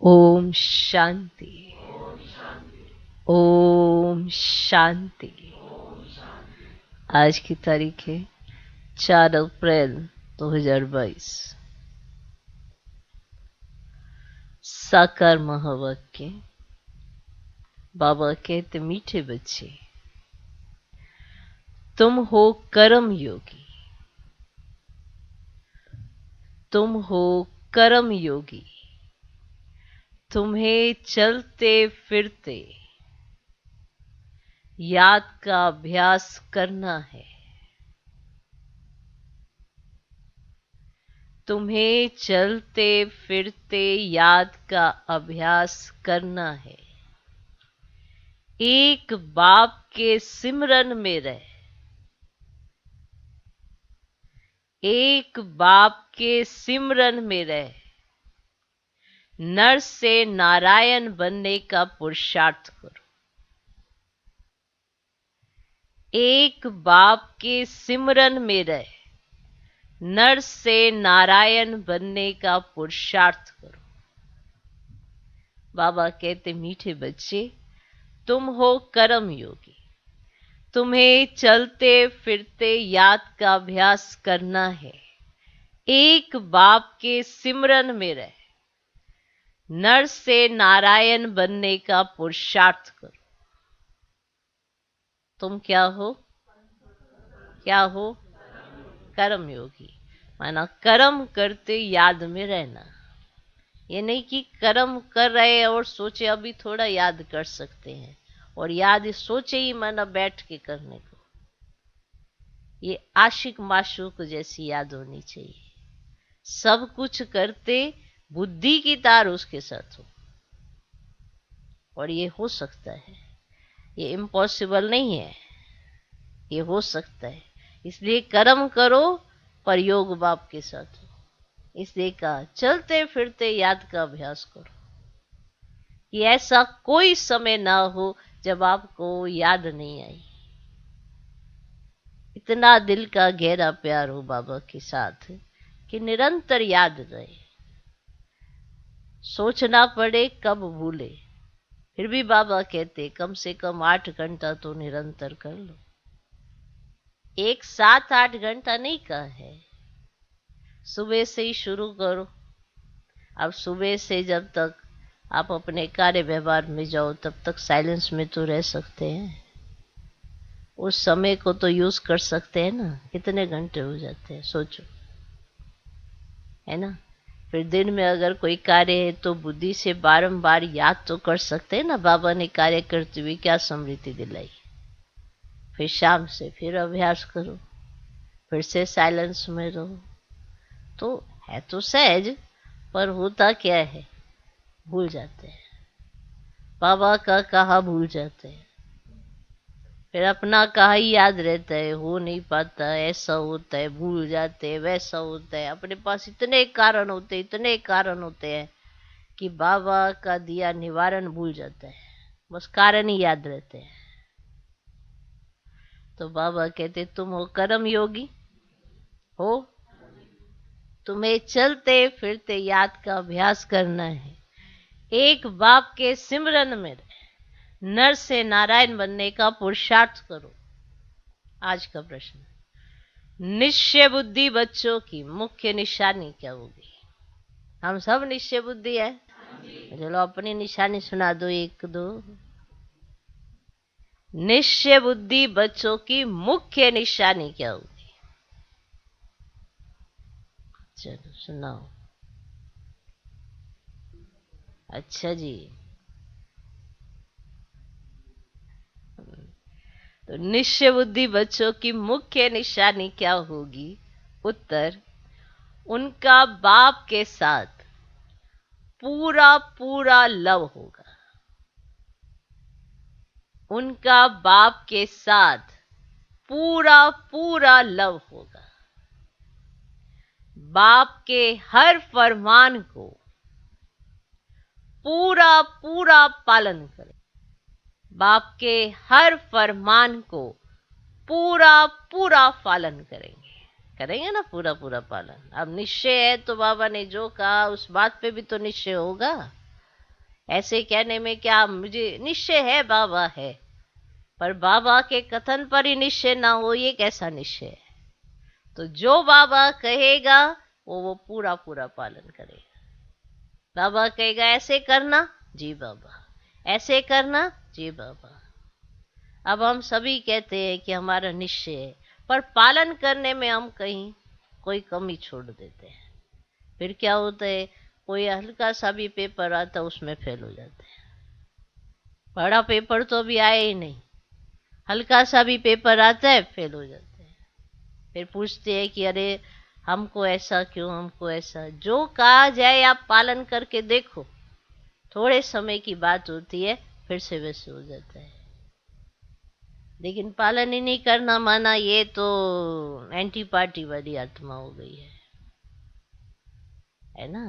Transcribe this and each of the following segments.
ओम शांति। ओम शांति। आज की तारीख है 4 अप्रैल 2022। साकार महावाक्य। बाबा कहते, मीठे बच्चे, तुम हो कर्म योगी। तुम हो कर्म योगी। तुम्हें चलते फिरते याद का अभ्यास करना है। तुम्हें चलते फिरते याद का अभ्यास करना है। एक बाप के सिमरन में रह। एक बाप के सिमरन में रह। नर से नारायण बनने का पुरुषार्थ करो। एक बाप के सिमरन में रह। नर से नारायण बनने का पुरुषार्थ करो। बाबा कहते, मीठे बच्चे, तुम हो कर्म योगी। तुम्हें चलते फिरते याद का अभ्यास करना है। एक बाप के सिमरन में रह। नर से नारायण बनने का पुरुषार्थ करो। तुम क्या हो? क्या हो? कर्म योगी। माना कर्म करते याद में रहना। ये नहीं कि कर्म कर रहे और सोचे अभी थोड़ा याद कर सकते हैं, और याद सोचे ही माना बैठ के करने को। ये आशिक माशूक जैसी याद होनी चाहिए। सब कुछ करते बुद्धि की तार उसके साथ हो, और ये हो सकता है। ये इम्पॉसिबल नहीं है, ये हो सकता है। इसलिए कर्म करो पर योग बाप के साथ हो। इसलिए कहा, चलते फिरते याद का अभ्यास करो कि ऐसा कोई समय ना हो जब आपको याद नहीं आई। इतना दिल का गहरा प्यार हो बाबा के साथ कि निरंतर याद रहे। सोचना पड़े कब भूले, फिर भी बाबा कहते कम से कम 8 घंटा तो निरंतर कर लो। एक साथ 8 घंटा नहीं कहा है। सुबह से ही शुरू करो। अब सुबह से जब तक आप अपने कार्य व्यवहार में जाओ तब तक साइलेंस में तो रह सकते हैं। उस समय को तो यूज कर सकते हैं ना। कितने घंटे हो जाते हैं सोचो, है ना। फिर दिन में अगर कोई कार्य है तो बुद्धि से बारंबार याद तो कर सकते हैं ना, बाबा ने कार्य करते हुए क्या स्मृति दिलाई। फिर शाम से फिर अभ्यास करो, फिर से साइलेंस में रहो। तो है तो सहज, पर होता क्या है, भूल जाते हैं। बाबा का कहा भूल जाते हैं। फिर अपना कहा ही याद रहता है, हो नहीं पाता, ऐसा होता है, भूल जाते हैं, वैसा होता है। अपने पास इतने कारण होते हैं, इतने कारण होते हैं कि बाबा का दिया निवारण भूल जाता है। बस कारण ही याद रहते हैं। तो बाबा कहते, तुम हो कर्म योगी हो। तुम्हें चलते फिरते याद का अभ्यास करना है। एक बाप के सिमरन में नर से नारायण बनने का पुरुषार्थ करो। आज का प्रश्न, निश्चय बुद्धि बच्चों की मुख्य निशानी क्या होगी? हम सब निश्चय बुद्धि है। चलो अपनी निशानी सुना दो, 1 2। निश्चय बुद्धि बच्चों की मुख्य निशानी क्या होगी? चलो सुनाओ। अच्छा जी, तो निश्चय बुद्धि बच्चों की मुख्य निशानी क्या होगी? उत्तर, उनका बाप के साथ पूरा पूरा लव होगा। उनका बाप के साथ पूरा पूरा लव होगा। बाप के हर फरमान को पूरा पूरा पालन करें। बाप के हर फरमान को पूरा पूरा पालन करेंगे। करेंगे ना पूरा पूरा पालन। अब निश्चय है तो बाबा ने जो कहा उस बात पे भी तो निश्चय होगा। ऐसे कहने में क्या, मुझे निश्चय है बाबा है, पर बाबा के कथन पर ही निश्चय ना हो, ये कैसा निश्चय है? तो जो बाबा कहेगा वो पूरा पूरा पालन करेगा। बाबा कहेगा ऐसे करना, जी बाबा, ऐसे करना, जी बाबा। अब हम सभी कहते हैं कि हमारा निश्चय है, पर पालन करने में हम कहीं कोई कमी छोड़ देते हैं। फिर क्या होता है, कोई हल्का सा भी पेपर आता है उसमें फेल हो जाते हैं। बड़ा पेपर तो अभी आया ही नहीं, हल्का सा भी पेपर आता है फेल हो जाते हैं। फिर पूछते हैं कि अरे हमको ऐसा क्यों, हमको ऐसा। जो कहा जाए आप पालन करके देखो, थोड़े समय की बात होती है, फिर से वैसे हो जाता है। लेकिन पालन ही नहीं करना माना, ये तो एंटी पार्टी वाली आत्मा हो गई है ना।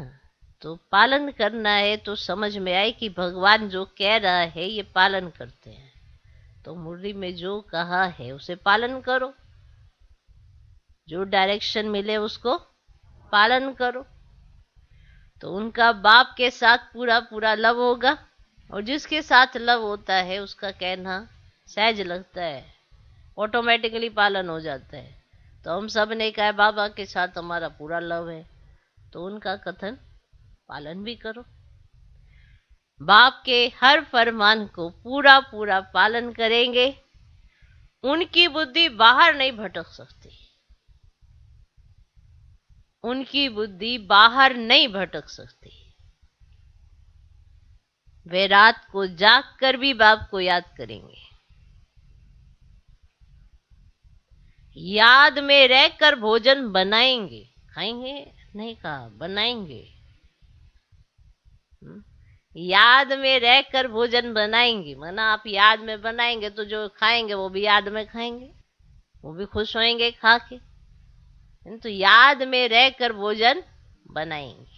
तो पालन करना है तो समझ में आए कि भगवान जो कह रहा है ये पालन करते हैं। तो मुरली में जो कहा है उसे पालन करो, जो डायरेक्शन मिले उसको पालन करो। तो उनका बाप के साथ पूरा पूरा लव होगा, और जिसके साथ लव होता है उसका कहना सहज लगता है, ऑटोमेटिकली पालन हो जाता है। तो हम सब ने कहा बाबा के साथ हमारा पूरा लव है, तो उनका कथन पालन भी करो। बाप के हर फरमान को पूरा पूरा पालन करेंगे, उनकी बुद्धि बाहर नहीं भटक सकती, उनकी बुद्धि बाहर नहीं भटक सकती। वे रात को जाग कर भी बाप को याद करेंगे, याद में रहकर भोजन बनाएंगे, खाएंगे नहीं कहा, बनाएंगे। याद में रहकर भोजन बनाएंगे, माना आप याद में बनाएंगे तो जो खाएंगे वो भी याद में खाएंगे, वो भी खुश होंगे खा के। तो याद में रहकर भोजन बनाएंगे।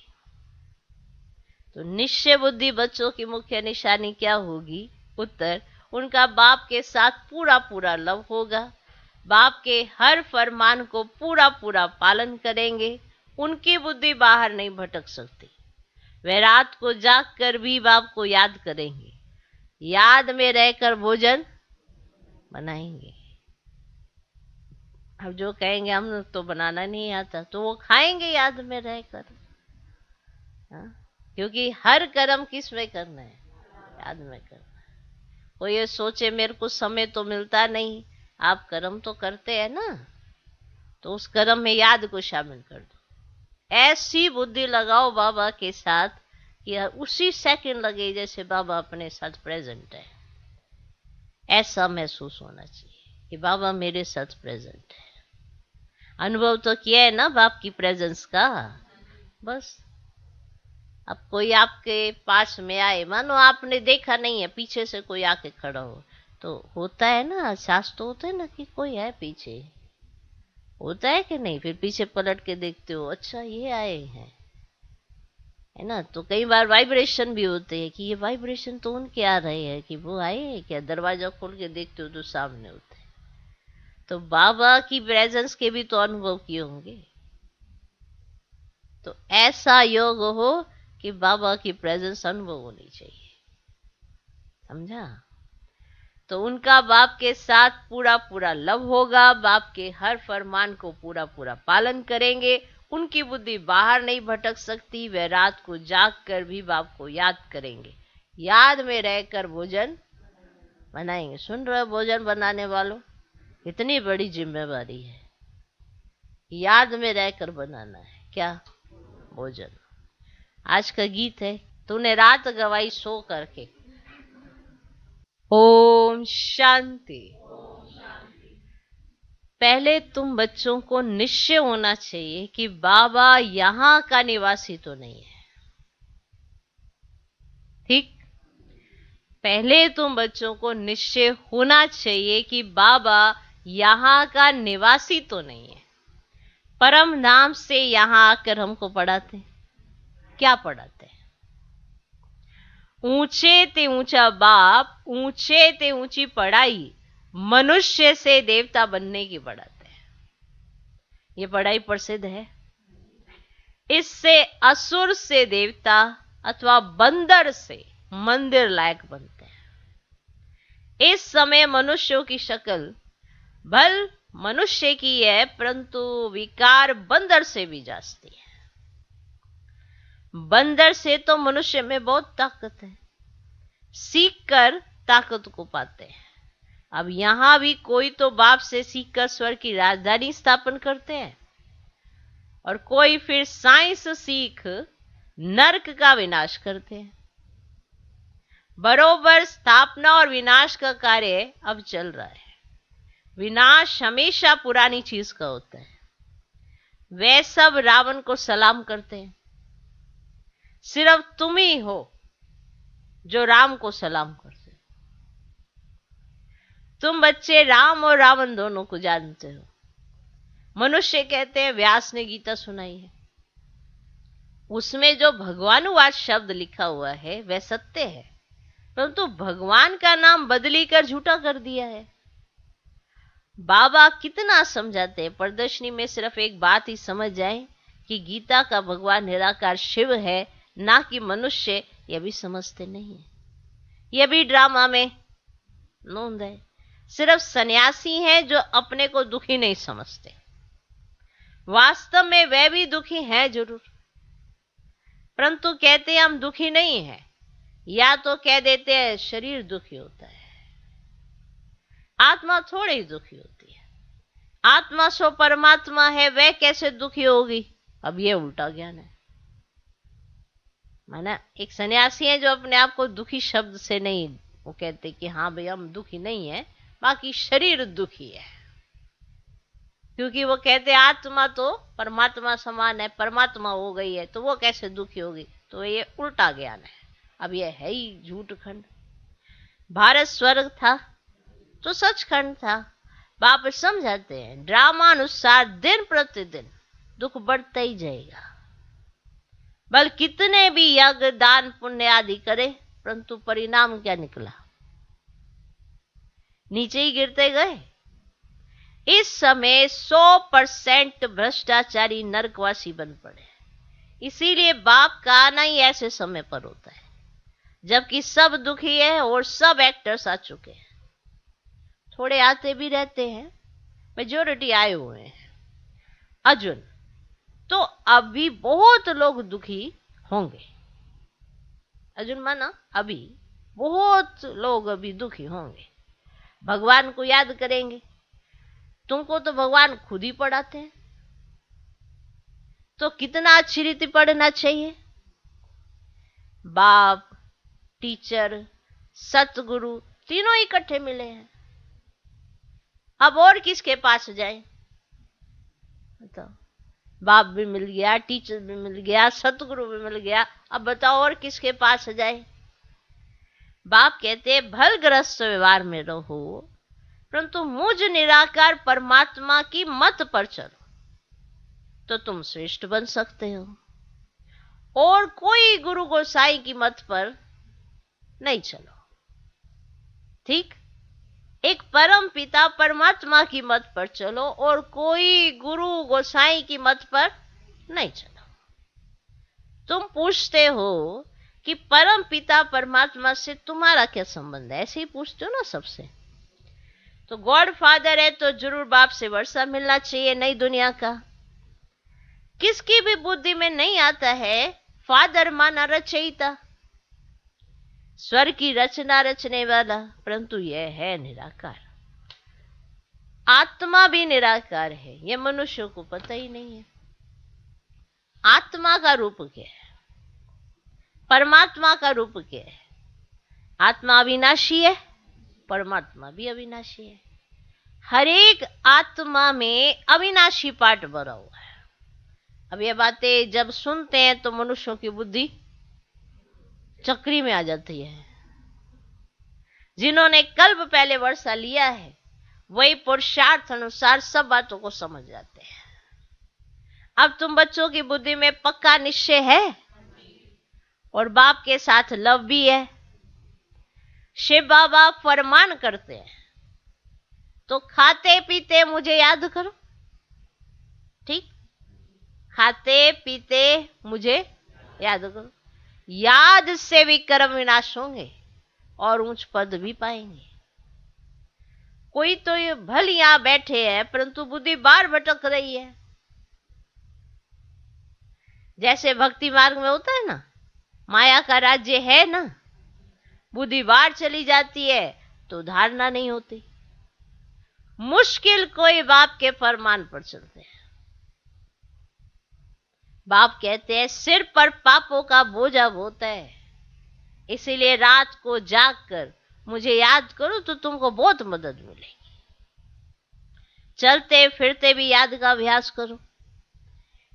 तो निश्चय बुद्धि बच्चों की मुख्य निशानी क्या होगी? उत्तर, उनका बाप के साथ पूरा पूरा लव होगा, बाप के हर फरमान को पूरा पूरा पालन करेंगे, उनकी बुद्धि बाहर नहीं भटक सकती। वे रात को जाग कर भी बाप को याद करेंगे, याद में रहकर भोजन बनाएंगे। अब जो कहेंगे हम तो बनाना नहीं आता, तो वो खाएंगे याद में रहकर। क्योंकि हर कर्म किस में करना है? याद में करना है। कोई ये सोचे मेरे को समय तो मिलता नहीं, आप कर्म तो करते हैं ना, तो उस कर्म में याद को शामिल कर दो। ऐसी बुद्धि लगाओ बाबा के साथ कि उसी सेकंड लगे जैसे बाबा अपने साथ प्रेजेंट है। ऐसा महसूस होना चाहिए कि बाबा मेरे साथ प्रेजेंट है। अनुभव तो किया है ना बाप की प्रेजेंस का। बस अब कोई आपके पास में आए, मानो आपने देखा नहीं है, पीछे से कोई आके खड़ा हो, तो होता है ना, एहसास तो होता है ना कि कोई है पीछे, होता है कि नहीं? फिर पीछे पलट के देखते हो, अच्छा ये आए हैं, है ना। तो कई बार वाइब्रेशन भी होते हैं कि ये वाइब्रेशन तो उनके आ रहे हैं कि वो आए हैं क्या। दरवाजा खोल के देखते हो तो सामने होते हैं। तो बाबा की प्रेजेंस के भी तो अनुभव किए होंगे। तो ऐसा योग हो कि बाबा की प्रेजेंस अनुभव होनी चाहिए, समझा। तो उनका बाप के साथ पूरा पूरा लव होगा, बाप के हर फरमान को पूरा पूरा पालन करेंगे, उनकी बुद्धि बाहर नहीं भटक सकती। वे रात को जाग कर भी बाप को याद करेंगे, याद में रहकर भोजन बनाएंगे। सुन रहे हो भोजन बनाने वालों, इतनी बड़ी जिम्मेवारी है, याद में रहकर बनाना है क्या? भोजन। आज का गीत है, तूने रात गवाई सो करके। ओम शांति। पहले तुम बच्चों को निश्चय होना चाहिए कि बाबा यहां का निवासी तो नहीं है, ठीक। पहले तुम बच्चों को निश्चय होना चाहिए कि बाबा यहां का निवासी तो नहीं है। परम नाम से यहां आकर हमको पढ़ाते, क्या पढ़ाते हैं? ऊंचे ते ऊंचा बाप, ऊंचे ते ऊंची पढ़ाई, मनुष्य से देवता बनने की पढ़ाते हैं। ये पढ़ाई प्रसिद्ध है। इससे असुर से देवता अथवा बंदर से मंदिर लायक बनते हैं। इस समय मनुष्यों की शक्ल भल मनुष्य की है, परंतु विकार बंदर से भी जाती है। बंदर से तो मनुष्य में बहुत ताकत है, सीख कर ताकत को पाते हैं। अब यहां भी कोई तो बाप से सीखकर स्वर्ग की राजधानी स्थापन करते हैं, और कोई फिर साइंस सीख नरक का विनाश करते हैं। बरोबर स्थापना और विनाश का कार्य अब चल रहा है। विनाश हमेशा पुरानी चीज का होता है। वे सब रावण को सलाम करते हैं, सिर्फ तुम ही हो जो राम को सलाम करते हो। तुम बच्चे राम और रावण दोनों को जानते हो। मनुष्य कहते हैं व्यास ने गीता सुनाई है, उसमें जो भगवानुवाद शब्द लिखा हुआ है वह सत्य है, परंतु भगवान का नाम बदली कर झूठा कर दिया है। बाबा कितना समझाते हैं, प्रदर्शनी में सिर्फ एक बात ही समझ जाए कि गीता का भगवान निराकार शिव है, ना कि मनुष्य, यह भी समझते नहीं है। यह भी ड्रामा में नोंद है। सिर्फ सन्यासी हैं जो अपने को दुखी नहीं समझते, वास्तव में वे भी दुखी हैं जरूर, परंतु कहते हैं हम दुखी नहीं हैं, या तो कह देते हैं शरीर दुखी होता है, आत्मा थोड़ी ही दुखी होती है। आत्मा सो परमात्मा है, वह कैसे दुखी होगी? अब यह उल्टा ज्ञान है। माना एक सन्यासी है जो अपने आप को दुखी शब्द से नहीं, वो कहते कि हाँ भाई हम दुखी नहीं है, बाकी शरीर दुखी है, क्योंकि वो कहते आत्मा तो परमात्मा समान है, परमात्मा हो गई है तो वो कैसे दुखी होगी। तो ये उल्टा ज्ञान है। अब ये है ही झूठ खंड। भारत स्वर्ग था तो सचखंड था। बाप समझाते हैं ड्रामा अनुसार दिन प्रतिदिन दुख बढ़ता ही जाएगा। बल कितने भी यज्ञ दान पुण्य आदि करे, परंतु परिणाम क्या निकला? नीचे ही गिरते गए। इस समय 100% भ्रष्टाचारी नरकवासी बन पड़े। इसीलिए बाप का आना ही ऐसे समय पर होता है जबकि सब दुखी है और सब एक्टर्स आ चुके हैं। थोड़े आते भी रहते हैं, मेजोरिटी आए हुए हैं। अर्जुन तो अभी बहुत लोग दुखी होंगे। अर्जुन माना अभी बहुत लोग अभी दुखी होंगे, भगवान को याद करेंगे। तुमको तो भगवान खुद ही पढ़ाते हैं, तो कितना अच्छी रीति पढ़ना चाहिए। बाप, टीचर, सतगुरु तीनों इकट्ठे मिले हैं। अब और किसके पास जाए? बताओ। बाप भी मिल गया, टीचर भी मिल गया, सतगुरु भी मिल गया, अब बताओ और किसके पास जाए? बाप कहते भलग्रस्त व्यवहार में रहो, परंतु मुझ निराकार परमात्मा की मत पर चलो तो तुम श्रेष्ठ बन सकते हो, और कोई गुरु गोसाई की मत पर नहीं चलो। ठीक? एक परम पिता परमात्मा की मत पर चलो और कोई गुरु गोसाई की मत पर नहीं चलो। तुम पूछते हो कि परम पिता परमात्मा से तुम्हारा क्या संबंध है, ऐसे ही पूछते हो ना सबसे। तो गॉड फादर है तो जरूर बाप से वर्षा मिलना चाहिए नई दुनिया का। किसकी भी बुद्धि में नहीं आता है फादर माना रचयिता, स्वर की रचना रचने वाला, परंतु यह है निराकार। आत्मा भी निराकार है, यह मनुष्यों को पता ही नहीं है। आत्मा का रूप क्या है, परमात्मा का रूप क्या है? आत्मा अविनाशी है, परमात्मा भी अविनाशी है। हर एक आत्मा में अविनाशी पार्ट भरा हुआ है। अब ये बातें जब सुनते हैं तो मनुष्यों की बुद्धि चक्री में आ जाती है। जिन्होंने कल्प पहले वर्षा लिया है वही पुरुषार्थ अनुसार सब बातों को समझ जाते हैं। अब तुम बच्चों की बुद्धि में पक्का निश्चय है और बाप के साथ लव भी है। शिव बाबा फरमान करते हैं तो खाते पीते मुझे याद करो। ठीक? खाते पीते मुझे याद करो। याद से भी कर्म विनाश होंगे और उच्च पद भी पाएंगे। कोई तो ये भल यहां बैठे हैं परंतु बुद्धि बार भटक रही है। जैसे भक्ति मार्ग में होता है ना, माया का राज्य है ना, बुद्धि बाहर चली जाती है तो धारणा नहीं होती। मुश्किल कोई बाप के फरमान पर चलते हैं। बाप कहते हैं सिर पर पापों का बोझा होता है, इसीलिए रात को जाग कर मुझे याद करो तो तुमको बहुत मदद मिलेगी। चलते फिरते भी याद का अभ्यास करो,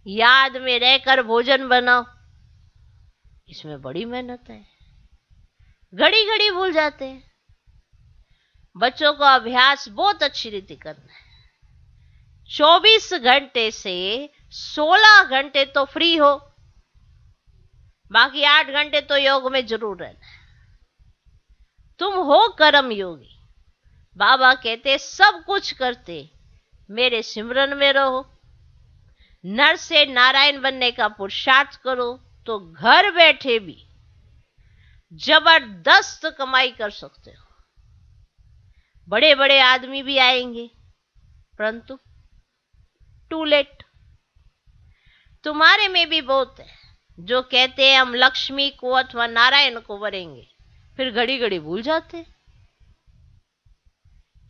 याद में रहकर भोजन बनाओ। इसमें बड़ी मेहनत है, घड़ी घड़ी भूल जाते हैं। बच्चों को अभ्यास बहुत अच्छी रीति करना है। 24 घंटे से 16 घंटे तो फ्री हो, बाकी 8 घंटे तो योग में जरूर रहना है। तुम हो कर्म योगी। बाबा कहते सब कुछ करते मेरे सिमरन में रहो। नर से नारायण बनने का पुरुषार्थ करो तो घर बैठे भी जबरदस्त कमाई कर सकते हो। बड़े बड़े आदमी भी आएंगे परंतु टू लेट। तुम्हारे में भी बहुत है जो कहते हैं हम लक्ष्मी को अथवा नारायण को वरेंगे, फिर घड़ी घड़ी भूल जाते।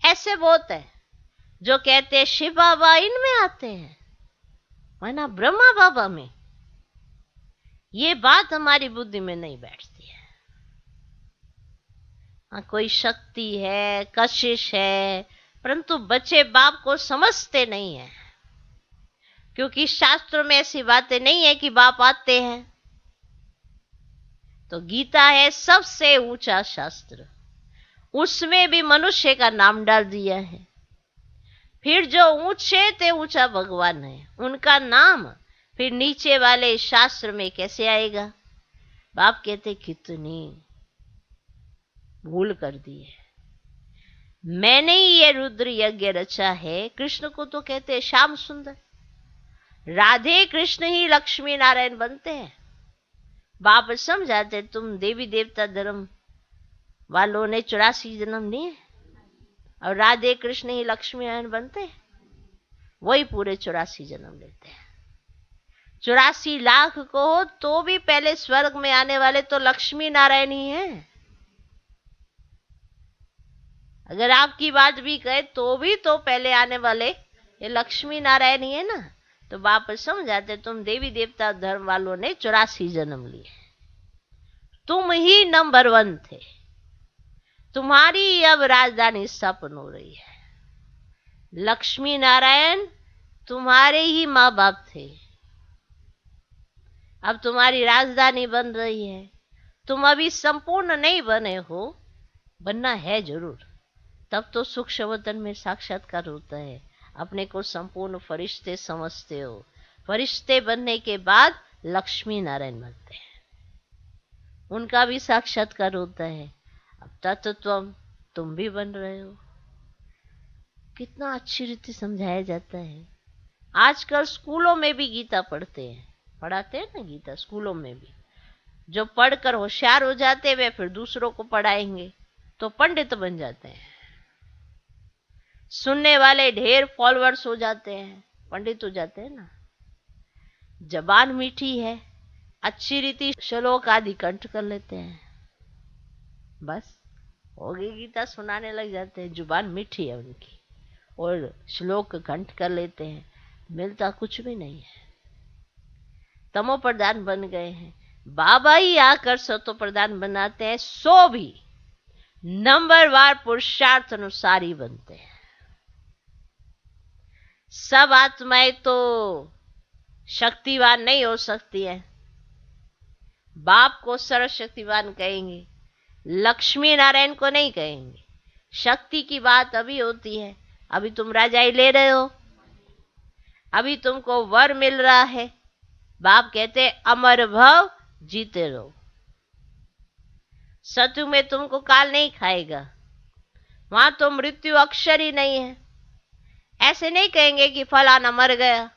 ऐसे बहुत है जो कहते हैं शिव बाबा इनमें आते हैं, माना ब्रह्मा बाबा में। ये बात हमारी बुद्धि में नहीं बैठती है। कोई शक्ति है, कशिश है, परंतु बच्चे बाप को समझते नहीं है, क्योंकि शास्त्रों में ऐसी बातें नहीं है कि बाप आते हैं। तो गीता है सबसे ऊंचा शास्त्र, उसमें भी मनुष्य का नाम डाल दिया है। फिर जो ऊंचे ते ऊंचा भगवान है उनका नाम फिर नीचे वाले शास्त्र में कैसे आएगा? बाप कहते कितनी भूल कर दी है। मैंने ही ये रुद्र यज्ञ रचा है। कृष्ण को तो कहते हैं श्याम सुंदर, राधे कृष्ण ही लक्ष्मी नारायण बनते हैं। बाप समझाते तुम देवी देवता धर्म वालों ने 84 जन्म लिए और राधे कृष्ण ही लक्ष्मी नारायण बनते हैं, वही पूरे 84 जन्म लेते हैं। 84 लाख को हो तो भी पहले स्वर्ग में आने वाले तो लक्ष्मी नारायण ही हैं। अगर आपकी बात भी कहे तो भी तो पहले आने वाले ये लक्ष्मी नारायण ही है ना। तो बाप समझाते तुम देवी देवता धर्म वालों ने 84 जन्म लिए, तुम ही नंबर 1 थे। तुम्हारी अब राजधानी स्थापन हो रही है। लक्ष्मी नारायण तुम्हारे ही माँ बाप थे, अब तुम्हारी राजधानी बन रही है। तुम अभी संपूर्ण नहीं बने हो, बनना है जरूर, तब तो सूक्ष्म वतन में साक्षात्कार होता है। अपने को संपूर्ण फरिश्ते समझते हो। फरिश्ते बनने के बाद लक्ष्मी नारायण बनते हैं, उनका भी साक्षात्कार होता है। अब तत्त्वम तुम भी बन रहे हो। कितना अच्छी रीति समझाया जाता है। आजकल स्कूलों में भी गीता पढ़ते हैं, पढ़ाते हैं ना गीता स्कूलों में भी। जो पढ़कर होशियार हो जाते वे फिर दूसरों को पढ़ाएंगे तो पंडित बन जाते हैं। सुनने वाले ढेर फॉलोअर्स हो जाते हैं, पंडित हो जाते हैं ना। जबान मीठी है, अच्छी रीति श्लोक आदि कंठ कर लेते हैं, बस हो गई, गीता सुनाने लग जाते हैं। जुबान मीठी है उनकी और श्लोक कंठ कर लेते हैं, मिलता कुछ भी नहीं है। तमो प्रधान बन गए हैं। बाबा ही आकर सतो प्रधान बनाते हैं, सो भी नंबरवार पुरुषार्थ अनुसार ही बनते हैं। सब आत्माएं तो शक्तिवान नहीं हो सकती है। बाप को सर्वशक्तिवान कहेंगे, लक्ष्मी नारायण को नहीं कहेंगे। शक्ति की बात अभी होती है, अभी तुम राजाई ले रहे हो, अभी तुमको वर मिल रहा है। बाप कहते अमर भव जीते रहो, सतयुग में तुमको काल नहीं खाएगा, वहां तो मृत्यु अक्षर ही नहीं है। ऐसे नहीं कहेंगे कि फलाना मर गया,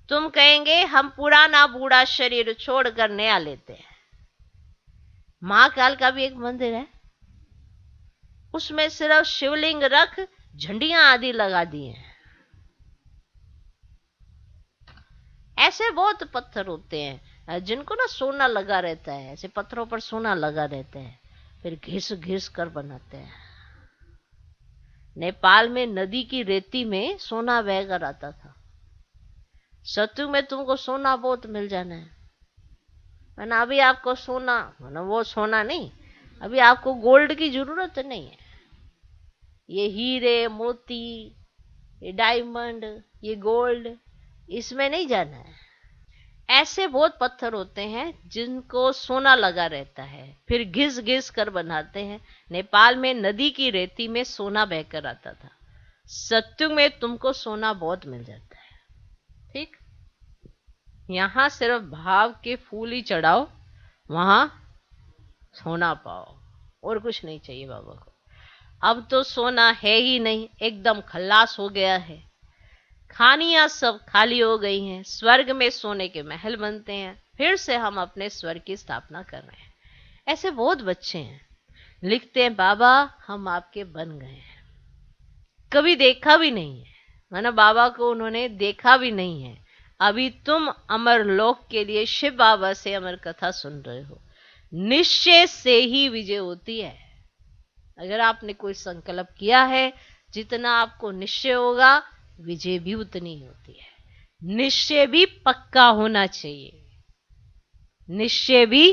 तुम कहेंगे हम पुराना बूढ़ा शरीर छोड़कर नया लेते हैं। महाकाल का भी एक मंदिर है, उसमें सिर्फ शिवलिंग रख झंडियां आदि लगा दी हैं। ऐसे बहुत पत्थर होते हैं जिनको ना सोना लगा रहता है, ऐसे पत्थरों पर सोना लगा रहता है, फिर घिस घिस कर बनाते हैं। नेपाल में नदी की रेती में सोना बहकर आता था। सत्युग में तुमको सोना बहुत मिल जाना है, वरना अभी आपको सोना, वो सोना नहीं, अभी आपको गोल्ड की जरूरत नहीं है। ये हीरे मोती, ये डायमंड, ये गोल्ड, इसमें नहीं जाना है। ऐसे बहुत पत्थर होते हैं जिनको सोना लगा रहता है, फिर घिस घिस कर बनाते हैं। नेपाल में नदी की रेती में सोना बहकर आता था। सत्युग में तुमको सोना बहुत मिल जाता है। ठीक, यहां सिर्फ भाव के फूल ही चढ़ाओ, वहां सोना पाओ, और कुछ नहीं चाहिए बाबा को। अब तो सोना है ही नहीं, एकदम खल्लास हो गया है। खानियां सब खाली हो गई हैं, स्वर्ग में सोने के महल बनते हैं, फिर से हम अपने स्वर्ग की स्थापना कर रहे हैं। ऐसे बहुत बच्चे हैं, लिखते हैं बाबा हम आपके बन गए हैं। कभी देखा भी नहीं है, माना बाबा को उन्होंने देखा भी नहीं है। अभी तुम अमर लोक के लिए शिव बाबा से अमर कथा सुन रहे हो। निश्चय से ही विजय होती है। अगर आपने कोई संकल्प किया है, जितना आपको निश्चय होगा, विजय भी उतनी ही होती है। निश्चय भी पक्का होना चाहिए, निश्चय भी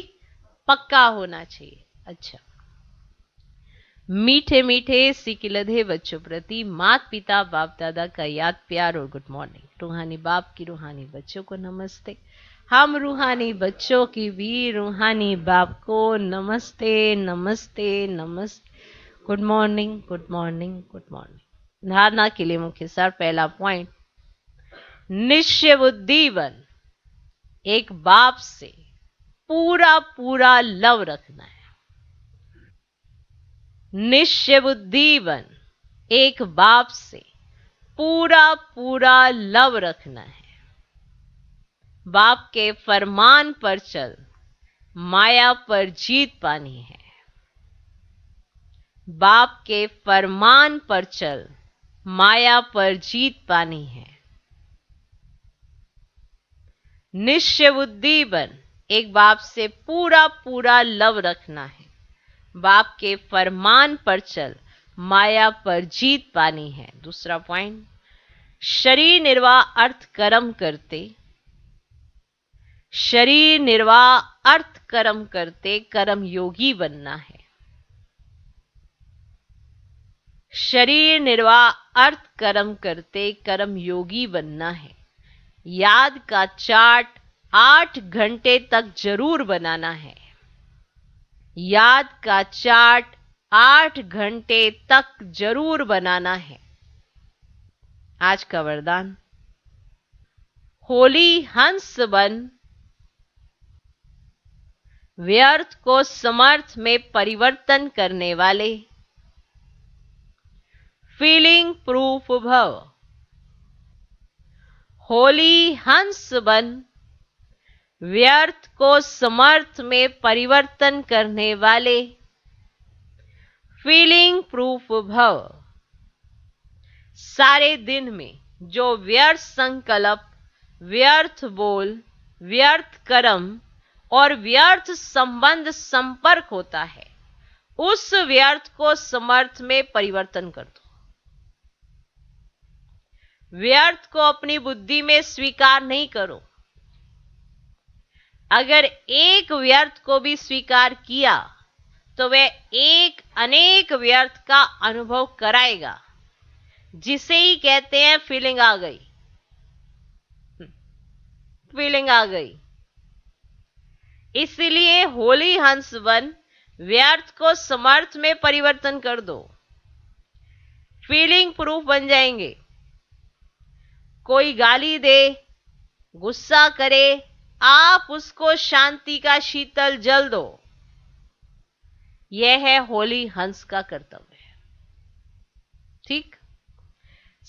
पक्का होना चाहिए। अच्छा, मीठे मीठे सिकिलधे बच्चों प्रति माता पिता बाप दादा का याद प्यार और गुड मॉर्निंग। रूहानी बाप की रूहानी बच्चों को नमस्ते। हम रूहानी बच्चों की भी रूहानी बाप को नमस्ते नमस्ते नमस्ते। Good morning good morning good morning. धारणा के लिए मुख्य सार, पहला पॉइंट, निश्चय बुद्धि बन। एक बाप से पूरा पूरा लव रखना है। निश्चय बुद्धि बन, एक बाप से पूरा पूरा लव रखना है। बाप के फरमान पर चल, माया पर जीत पानी है। बाप के फरमान पर चल, माया पर जीत पानी है। निश्चय बुद्धि बन, एक बाप से पूरा पूरा लव रखना है। बाप के फरमान पर चल, माया पर जीत पानी है। दूसरा पॉइंट, शरीर निर्वाह अर्थ कर्म करते, शरीर निर्वाह अर्थ कर्म करते कर्म योगी बनना है। शरीर निर्वाह अर्थ कर्म करते कर्म योगी बनना है। याद का चार्ट 8 घंटे तक जरूर बनाना है। याद का चार्ट 8 घंटे तक जरूर बनाना है। आज का वरदान, होली हंस बन, व्यर्थ को समर्थ में परिवर्तन करने वाले, फीलिंग प्रूफ भव। होली हंस बन, व्यर्थ को समर्थ में परिवर्तन करने वाले, फीलिंग प्रूफ भव। सारे दिन में जो व्यर्थ संकल्प, व्यर्थ बोल, व्यर्थ कर्म और व्यर्थ संबंध संपर्क होता है, उस व्यर्थ को समर्थ में परिवर्तन कर दो। व्यर्थ को अपनी बुद्धि में स्वीकार नहीं करो। अगर एक व्यर्थ को भी स्वीकार किया तो वह एक अनेक व्यर्थ का अनुभव कराएगा, जिसे ही कहते हैं फीलिंग आ गई। फीलिंग आ गई। इसलिए होली हंस बन, व्यर्थ को समर्थ में परिवर्तन कर दो। फीलिंग प्रूफ बन जाएंगे। कोई गाली दे, गुस्सा करे, आप उसको शांति का शीतल जल दो। यह है होली हंस का कर्तव्य। ठीक,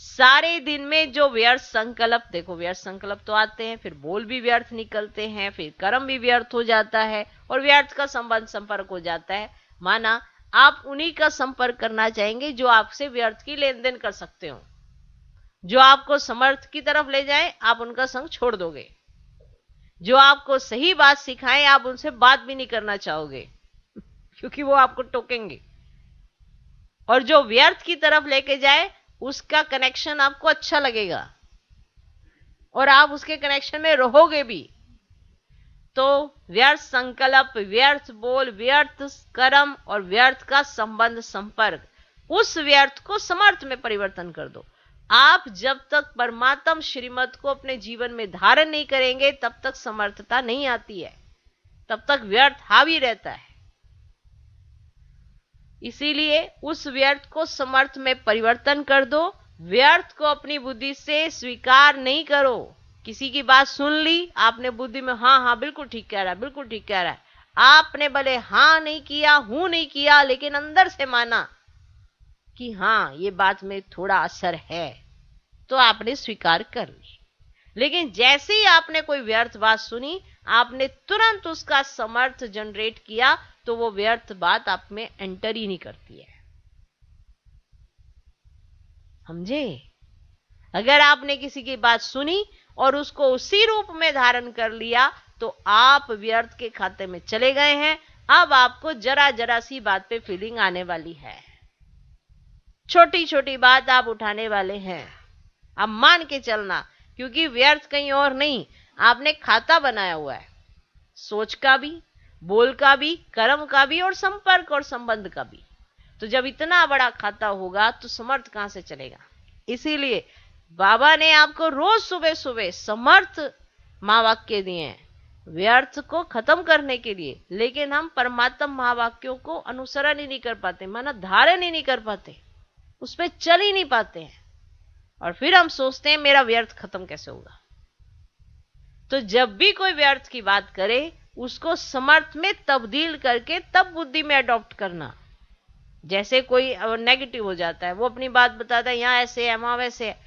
सारे दिन में जो व्यर्थ संकल्प, देखो व्यर्थ संकल्प तो आते हैं, फिर बोल भी व्यर्थ निकलते हैं, फिर कर्म भी व्यर्थ हो जाता है और व्यर्थ का संबंध संपर्क हो जाता है। माना आप उन्हीं का संपर्क करना चाहेंगे जो आपसे व्यर्थ की लेन देन कर सकते हो, जो आपको समर्थ की तरफ ले जाए, आप उनका संग छोड़ दोगे। जो आपको सही बात सिखाएं, आप उनसे बात भी नहीं करना चाहोगे क्योंकि वो आपको टोकेंगे। और जो व्यर्थ की तरफ लेके जाए, उसका कनेक्शन आपको अच्छा लगेगा और आप उसके कनेक्शन में रहोगे भी। तो व्यर्थ संकल्प, व्यर्थ बोल, व्यर्थ कर्म और व्यर्थ का संबंध संपर्क, उस व्यर्थ को समर्थ में परिवर्तन कर दो। आप जब तक परमात्म श्रीमत को अपने जीवन में धारण नहीं करेंगे, तब तक समर्थता नहीं आती है, तब तक व्यर्थ हावी रहता है। इसीलिए उस व्यर्थ को समर्थ में परिवर्तन कर दो। व्यर्थ को अपनी बुद्धि से स्वीकार नहीं करो। किसी की बात सुन ली आपने, बुद्धि में हाँ हाँ बिल्कुल ठीक कह रहा है, बिल्कुल ठीक कह रहा है, आपने भले हाँ नहीं किया, हूं नहीं किया, लेकिन अंदर से माना कि हाँ ये बात में थोड़ा असर है, तो आपने स्वीकार कर ली। लेकिन जैसे ही आपने कोई व्यर्थ बात सुनी, आपने तुरंत उसका समर्थ जनरेट किया, तो वो व्यर्थ बात आप में एंटर ही नहीं करती है। समझे? अगर आपने किसी की बात सुनी और उसको उसी रूप में धारण कर लिया, तो आप व्यर्थ के खाते में चले गए हैं। अब आपको जरा जरा सी बात पे फीलिंग आने वाली है, छोटी छोटी बात आप उठाने वाले हैं। अब मान के चलना, क्योंकि व्यर्थ कहीं और नहीं, आपने खाता बनाया हुआ है, सोच का भी, बोल का भी, कर्म का भी और संपर्क और संबंध का भी। तो जब इतना बड़ा खाता होगा तो समर्थ कहां से चलेगा? इसीलिए बाबा ने आपको रोज सुबह सुबह समर्थ महावाक्य दिए हैं व्यर्थ को खत्म करने के लिए। लेकिन हम परमात्म महावाक्यों को अनुसरण ही नहीं कर पाते, माना धारण ही नहीं कर पाते, उस पर चल ही नहीं पाते हैं। और फिर हम सोचते हैं मेरा व्यर्थ खत्म कैसे होगा। तो जब भी कोई व्यर्थ की बात करे, उसको समर्थ में तब्दील करके तब बुद्धि में अडॉप्ट करना। जैसे कोई नेगेटिव हो जाता है, वो अपनी बात बताता है, यहाँ ऐसे है, वहां वैसे है,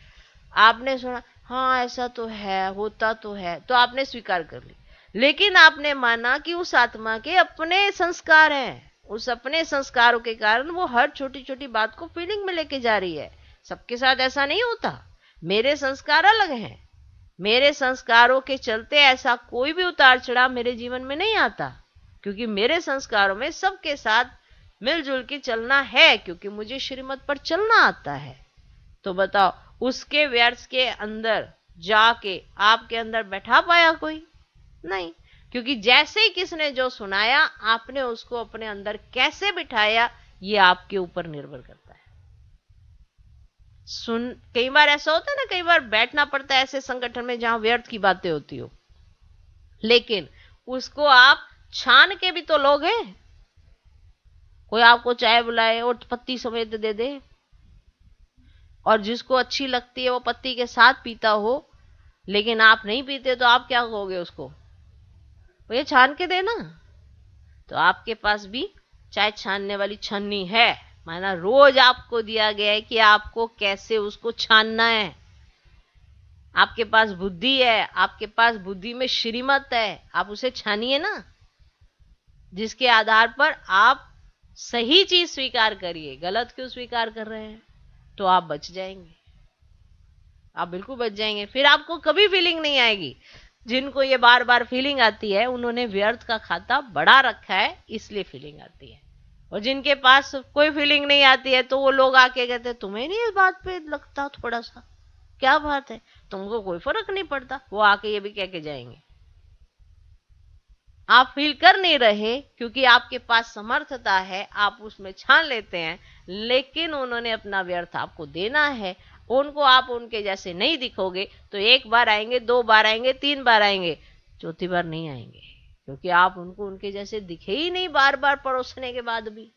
आपने सुना हाँ ऐसा तो है, होता तो है, तो आपने स्वीकार कर ली। लेकिन आपने माना कि उस आत्मा के अपने संस्कार हैं, उस अपने संस्कारों के कारण वो हर छोटी छोटी बात को फीलिंग में लेके जा रही है। सबके साथ ऐसा नहीं होता, मेरे संस्कार अलग हैं, मेरे संस्कारों के चलते ऐसा कोई भी उतार चढ़ाव मेरे जीवन में नहीं आता, क्योंकि मेरे संस्कारों में सबके साथ मिलजुल के चलना है, क्योंकि मुझे श्रीमत पर चलना आता है। तो बताओ, उसके व्यर्थ के अंदर जाके आपके अंदर बैठा पाया कोई? नहीं, क्योंकि जैसे ही किसने जो सुनाया, आपने उसको अपने अंदर कैसे बिठाया, ये आपके ऊपर निर्भर करता है। कई बार ऐसा होता है ना, कई बार बैठना पड़ता है ऐसे संगठन में जहां व्यर्थ की बातें होती हो, लेकिन उसको आप छान के भी तो लोग हैं। कोई आपको चाय बुलाए और पत्ती समेत दे दे, और जिसको अच्छी लगती है वो पत्ती के साथ पीता हो, लेकिन आप नहीं पीते, तो आप क्या कहोगे उसको? वो ये छान के देना। तो आपके पास भी चाय छानने वाली छन्नी है, माना रोज आपको दिया गया है कि आपको कैसे उसको छानना है। आपके पास बुद्धि है, आपके पास बुद्धि में श्रीमत है, आप उसे छानिए ना, जिसके आधार पर आप सही चीज स्वीकार करिए। गलत क्यों स्वीकार कर रहे हैं? तो आप बच जाएंगे, आप बिल्कुल बच जाएंगे। फिर आपको कभी फीलिंग नहीं आएगी। जिनको ये बार बार फीलिंग आती है, उन्होंने व्यर्थ का खाता बढ़ा रखा है, इसलिए फीलिंग आती है। और जिनके पास कोई फीलिंग नहीं आती है, तो वो लोग आके कहते हैं तुम्हें नहीं इस बात पे लगता थोड़ा सा, क्या बात है, तुमको कोई फर्क नहीं पड़ता। वो आके ये भी कह के जाएंगे। आप फील कर नहीं रहे क्योंकि आपके पास समर्थता है, आप उसमें छान लेते हैं, लेकिन उन्होंने अपना व्यर्थ आपको देना है। उनको आप उनके जैसे नहीं दिखोगे, तो एक बार आएंगे, दो बार आएंगे, तीन बार आएंगे, चौथी बार नहीं आएंगे, क्योंकि आप उनको उनके जैसे दिखे ही नहीं बार बार परोसने के बाद भी।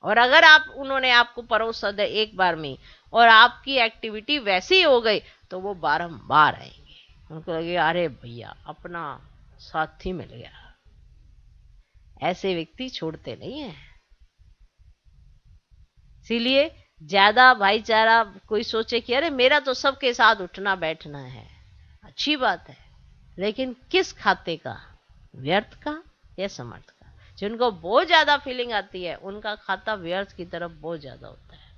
और अगर उन्होंने आपको परोसा दे एक बार में और आपकी एक्टिविटी वैसी हो गई, तो वो बारंबार आएंगे। उनको लगेगा अरे भैया अपना साथी मिल गया। ऐसे व्यक्ति छोड़ते नहीं है। इसीलिए ज्यादा भाईचारा, कोई सोचे कि अरे मेरा तो सबके साथ उठना बैठना है, अच्छी बात है, लेकिन किस खाते का, व्यर्थ का या समर्थ का? जिनको बहुत ज्यादा फीलिंग आती है उनका खाता व्यर्थ की तरफ बहुत ज्यादा होता है।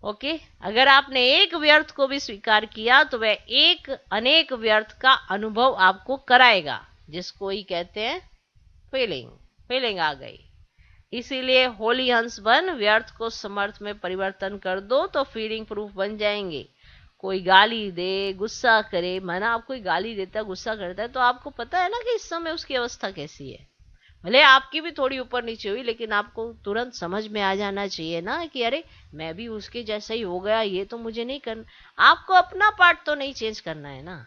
ओके, अगर आपने एक व्यर्थ को भी स्वीकार किया तो वह एक अनेक व्यर्थ का अनुभव आपको कराएगा, जिसको ही कहते हैं फीलिंग। फीलिंग आ गई, इसीलिए होली हंस बन, व्यर्थ को समर्थ में परिवर्तन कर दो तो फीलिंग प्रूफ बन जाएंगे। कोई गाली दे, गुस्सा करे, माना आप कोई गाली देता है, गुस्सा करता है, तो आपको पता है ना कि इस समय उसकी अवस्था कैसी है। भले आपकी भी थोड़ी ऊपर नीचे हुई, लेकिन आपको तुरंत समझ में आ जाना चाहिए ना कि अरे मैं भी उसके जैसा ही हो गया, ये तो मुझे नहीं करना। आपको अपना पार्ट तो नहीं चेंज करना है ना।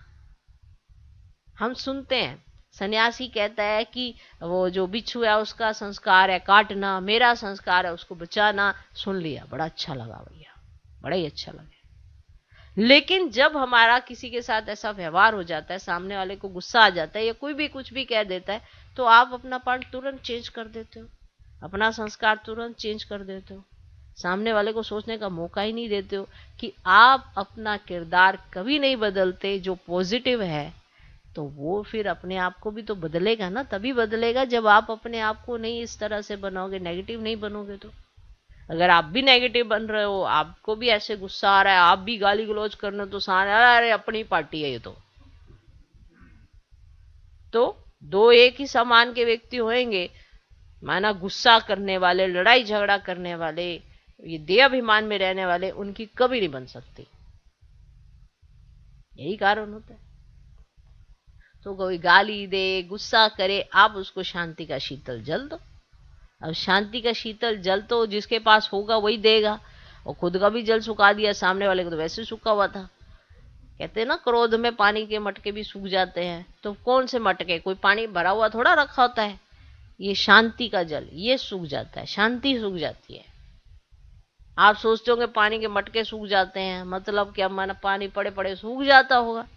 हम सुनते हैं सन्यासी कहता है कि वो जो बिच्छू है उसका संस्कार है काटना, मेरा संस्कार है उसको बचाना। सुन लिया, बड़ा अच्छा लगा भैया, बड़ा ही अच्छा लगा। लेकिन जब हमारा किसी के साथ ऐसा व्यवहार हो जाता है, सामने वाले को गुस्सा आ जाता है या कोई भी कुछ भी कह देता है, तो आप अपना पार्ट तुरंत चेंज कर देते हो, अपना संस्कार तुरंत चेंज कर देते हो, सामने वाले को सोचने का मौका ही नहीं देते हो कि आप अपना किरदार कभी नहीं बदलते जो पॉजिटिव है। तो वो फिर अपने आप को भी तो बदलेगा ना, तभी बदलेगा जब आप अपने आप को नहीं इस तरह से बनाओगे, नेगेटिव नहीं बनोगे। तो अगर आप भी नेगेटिव बन रहे हो, आपको भी ऐसे गुस्सा आ रहा है, आप भी गाली गलौज करने, तो सारे अरे अपनी पार्टी है ये तो दो एक ही समान के व्यक्ति होंगे। माना गुस्सा करने वाले, लड़ाई झगड़ा करने वाले, ये देहाभिमान में रहने वाले, उनकी कभी नहीं बन सकती। यही कारण होता है। तो कोई गाली दे, गुस्सा करे, आप उसको शांति का शीतल जल दो। अब शांति का शीतल जल तो जिसके पास होगा वही देगा, और खुद का भी जल सुखा दिया, सामने वाले को तो वैसे सूखा हुआ था। कहते हैं ना क्रोध में पानी के मटके भी सूख जाते हैं। तो कौन से मटके, कोई पानी भरा हुआ थोड़ा रखा होता है, ये शांति का जल, ये सूख जाता है, शांति सूख जाती है। आप सोचते होंगे पानी के मटके सूख जाते हैं, मतलब क्या, माना पानी पड़े पड़े सूख जाता होगा।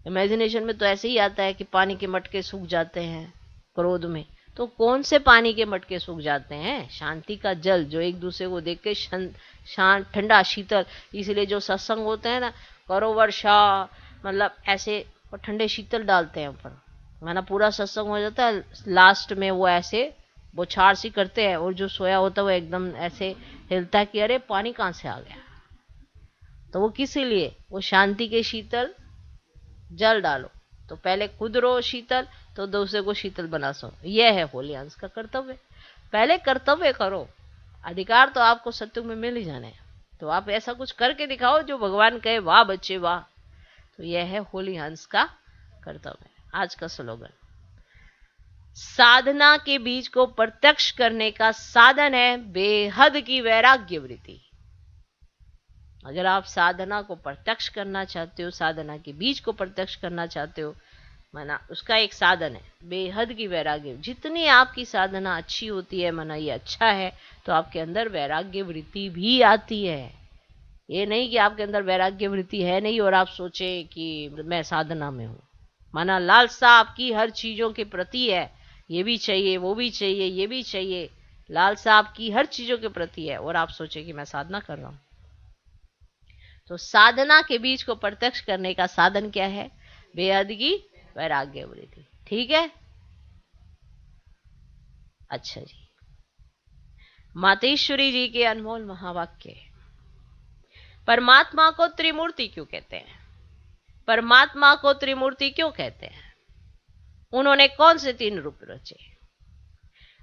इमेजिनेशन में तो ऐसे ही आता है कि पानी के मटके सूख जाते हैं क्रोध में। तो कौन से पानी के मटके सूख जाते हैं? शांति का जल, जो एक दूसरे को देख के शांत, ठंडा, शीतल। इसलिए जो सत्संग होते हैं ना, करो वर्षा, मतलब ऐसे और ठंडे शीतल डालते हैं ऊपर, माना पूरा सत्संग हो जाता है, लास्ट में वो ऐसे बौछार सी करते हैं, और जो सोया होता है वो एकदम ऐसे हिलता है कि अरे पानी कहाँ से आ गया। तो वो किस लिए, वो शांति के शीतल जल डालो। तो पहले खुद रहो शीतल, तो दूसरे को शीतल बना सो। यह है होली अंश का कर्तव्य। पहले कर्तव्य करो, अधिकार तो आपको सत्युग में मिल ही जाने। तो आप ऐसा कुछ करके दिखाओ जो भगवान कहे वाह बच्चे वाह। तो यह है होली हंस का कर्तव्य। आज का स्लोगन, साधना के बीज को प्रत्यक्ष करने का साधन है बेहद की वैराग्य वृत्ति। अगर आप साधना को प्रत्यक्ष करना चाहते हो, साधना के बीज को प्रत्यक्ष करना चाहते हो, माना उसका एक साधन है बेहद की वैराग्य। जितनी आपकी साधना अच्छी होती है, माना ये अच्छा है, तो आपके अंदर वैराग्य वृत्ति भी आती है। ये नहीं कि आपके अंदर वैराग्य वृत्ति है नहीं और आप सोचे कि मैं साधना में हूं। माना लालसा आपकी हर चीजों के प्रति है, ये भी चाहिए, वो भी चाहिए, ये भी चाहिए, लालसा आपकी हर चीजों के प्रति है, और आप सोचे कि मैं साधना कर रहा हूं। तो साधना के बीज को प्रत्यक्ष करने का साधन क्या है? बेहद की वैराग्य वृत्ति। ठीक है, अच्छा जी। मातेश्वरी जी के अनमोल महावाक्य, परमात्मा को त्रिमूर्ति क्यों कहते हैं? परमात्मा को त्रिमूर्ति क्यों कहते हैं? उन्होंने कौन से 3 रूप रचे?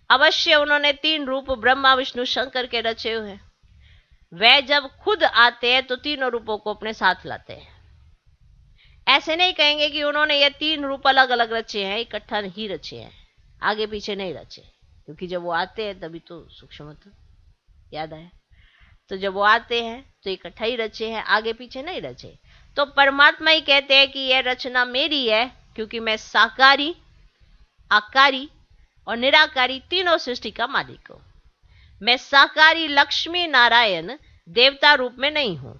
अवश्य उन्होंने 3 रूप ब्रह्मा विष्णु शंकर के रचे हुए हैं। वे जब खुद आते हैं तो तीनों रूपों को अपने साथ लाते हैं। ऐसे नहीं कहेंगे कि उन्होंने ये 3 रूप अलग अलग रचे हैं, इकट्ठा नहीं रचे हैं, आगे पीछे नहीं रचे। क्योंकि जब वो आते हैं तभी तो सूक्ष्म याद आया। तो जब वो आते हैं तो इकट्ठा ही रचे हैं, आगे पीछे नहीं रचे। तो परमात्मा ही कहते हैं कि यह रचना मेरी है, क्योंकि मैं साकारी, आकारी और निराकारी तीनों सृष्टि का मालिक हूं। मैं साकारी लक्ष्मी नारायण देवता रूप में नहीं हूं,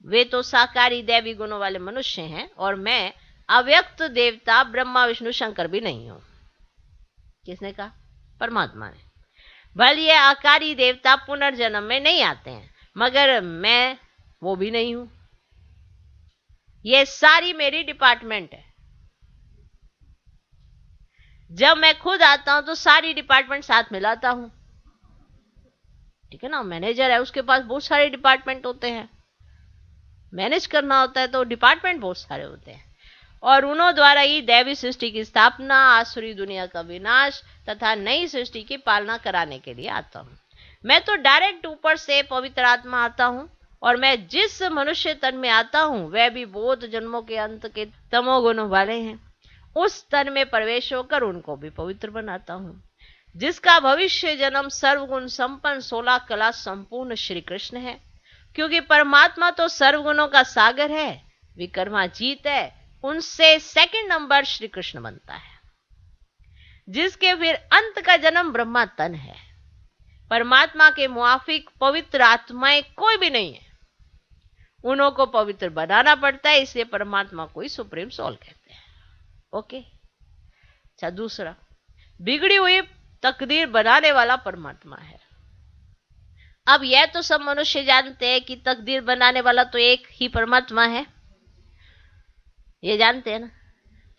वे तो साकारी दैवी गुणों वाले मनुष्य हैं, और मैं अव्यक्त देवता ब्रह्मा विष्णु शंकर भी नहीं हूं। किसने कहा? परमात्मा ने। भले ये आकारी देवता पुनर्जन्म में नहीं आते हैं, मगर मैं वो भी नहीं हूं। ये सारी मेरी डिपार्टमेंट है। जब मैं खुद आता हूं तो सारी डिपार्टमेंट साथ मिलाता हूं, ठीक है ना। मैनेजर है, उसके पास बहुत सारे डिपार्टमेंट होते हैं, मैनेज करना होता है, तो डिपार्टमेंट बहुत सारे होते हैं। और उन्हों द्वारा ही दैवी सृष्टि की स्थापना, आसुरी दुनिया का विनाश तथा नई सृष्टि की पालना कराने के लिए आता हूं। मैं तो डायरेक्ट ऊपर से पवित्र आत्मा आता हूं, और मैं जिस मनुष्य तन में आता हूं वह भी बहुत जन्मों के अंत के तमोगुणों वाले हैं। उस तन में प्रवेश होकर उनको भी पवित्र बनाता हूं, जिसका भविष्य जन्म सर्वगुण संपन्न 16 कला संपूर्ण श्री कृष्ण है। क्योंकि परमात्मा तो सर्वगुणों का सागर है, विक्रमाजीत है, उनसे सेकंड नंबर श्री कृष्ण बनता है, जिसके फिर अंत का जन्म ब्रह्मा तन है। परमात्मा के मुआफिक पवित्र आत्माएं कोई भी नहीं है, उन्हों को पवित्र बनाना पड़ता है, इसलिए परमात्मा को ही सुप्रीम सोल कहते हैं। ओके। अच्छा, दूसरा, बिगड़ी हुई तकदीर बनाने वाला परमात्मा है। अब यह तो सब मनुष्य जानते हैं कि तकदीर बनाने वाला तो एक ही परमात्मा है, ये जानते हैं ना।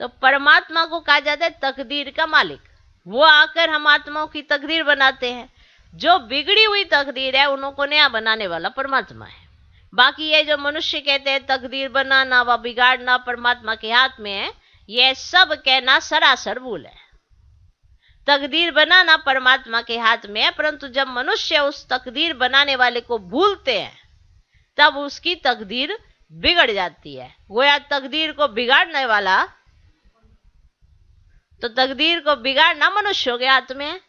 तो परमात्मा को कहा जाता है तकदीर का मालिक। वो आकर हम आत्माओं की तकदीर बनाते हैं। जो बिगड़ी हुई तकदीर है उनको नया बनाने वाला परमात्मा है। बाकी ये जो मनुष्य कहते हैं तकदीर बनाना व बिगाड़ना परमात्मा के हाथ में है, यह सब कहना सरासर भूल है। तकदीर बनाना परमात्मा के हाथ में है, परंतु जब मनुष्य उस तकदीर बनाने वाले को भूलते हैं तब उसकी तकदीर बिगड़ जाती है। गोया तकदीर को बिगाड़ने वाला, तो तकदीर को बिगाड़ना मनुष्यों के हाथ में है,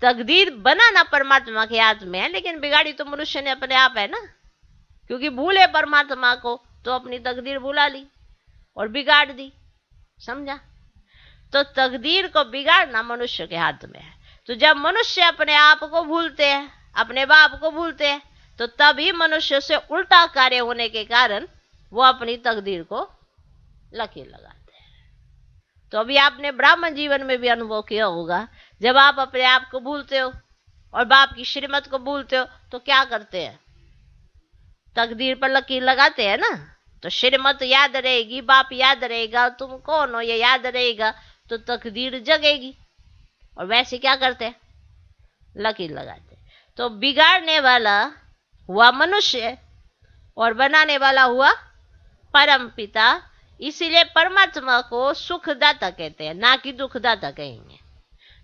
तकदीर बनाना परमात्मा के हाथ में है, लेकिन बिगाड़ी तो मनुष्य ने अपने आप है ना। क्योंकि भूले परमात्मा को तो अपनी तकदीर भुला ली और बिगाड़ दी, समझा। तो तकदीर को बिगाड़ना मनुष्य के हाथ में है। तो जब मनुष्य अपने आप को भूलते हैं, अपने बाप को भूलते हैं, तो तभी मनुष्य से उल्टा कार्य होने के कारण वो अपनी तकदीर को लकीर लगाते हैं। तो अभी आपने ब्राह्मण जीवन में भी अनुभव किया होगा, जब आप अपने आप को भूलते हो और बाप की श्रीमत को भूलते हो तो क्या करते हैं, तकदीर पर लकीर लगाते हैं ना। तो श्रीमत याद रहेगी, बाप याद रहेगा, तुम कौन हो ये याद रहेगा, तो तकदीर जगेगी। और वैसे क्या करते हैं, लकीर लगाते। तो बिगाड़ने वाला हुआ मनुष्य और बनाने वाला हुआ परम पिता। इसीलिए परमात्मा को सुखदाता कहते हैं, ना कि दुखदाता कहेंगे।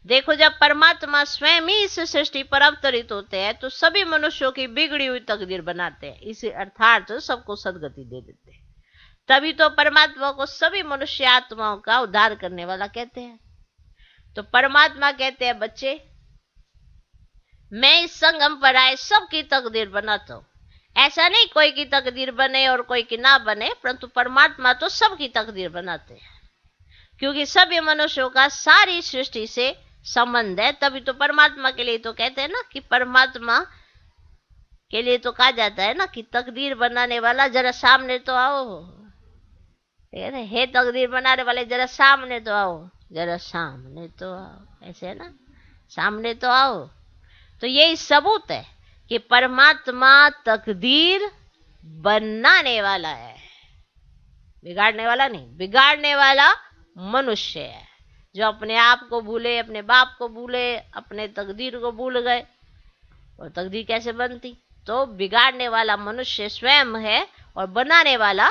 देखो, जब परमात्मा स्वयं ही इस सृष्टि पर अवतरित होते हैं तो सभी मनुष्यों की बिगड़ी हुई तकदीर बनाते हैं, इसी अर्थात सबको सदगति दे देते हैं। तभी तो परमात्मा को सभी मनुष्य आत्माओं का उद्धार करने वाला कहते हैं। तो परमात्मा कहते हैं, बच्चे मैं इस संगम पर आए सबकी तकदीर बनाता हूं। ऐसा नहीं कोई की तकदीर बने और कोई की ना बने, परंतु परमात्मा तो सबकी तकदीर बनाते हैं, क्योंकि सभी मनुष्यों का सारी सृष्टि से संबंध है। तभी तो परमात्मा के लिए तो कहते हैं ना कि परमात्मा के लिए तो कहा जाता है ना कि तकदीर बनाने वाला जरा सामने तो आओ, हे तकदीर बनाने वाले जरा सामने तो आओ, जरा सामने तो आओ, ऐसे है ना, सामने तो आओ। तो यही सबूत है कि परमात्मा तकदीर बनाने वाला है, बिगाड़ने वाला नहीं। बिगाड़ने वाला मनुष्य है, जो अपने आप को भूले, अपने बाप को भूले, अपने तकदीर को भूल गए। और तकदीर कैसे बनती, तो बिगाड़ने वाला मनुष्य स्वयं है और बनाने वाला